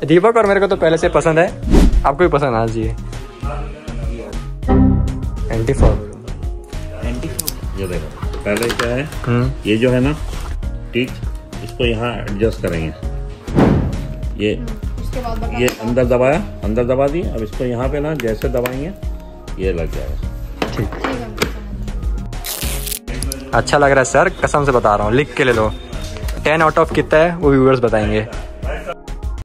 दीपक और मेरे को तो पहले से पसंद है, आपको भी पसंद आना चाहिए। ये देखो पहले क्या है, ये जो है ना ठीक, इसको यहाँ एडजस्ट करेंगे। ये अंदर दबाया, अंदर दबा दी। अब इसको यहाँ पे ना जैसे दबाएंगे ये लग जाएगा। ठीक, अच्छा लग रहा है सर, कसम से बता रहा हूँ, लिख के ले लो। 10 आउट ऑफ कितना है वो व्यूअर्स बताएंगे।